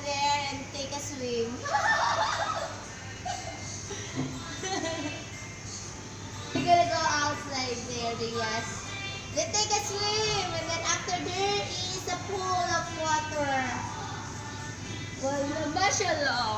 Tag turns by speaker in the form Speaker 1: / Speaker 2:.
Speaker 1: there and take a swim. We're gonna go outside there, yes. Then take a swim, and then after there is a pool of water. Well, mashallah.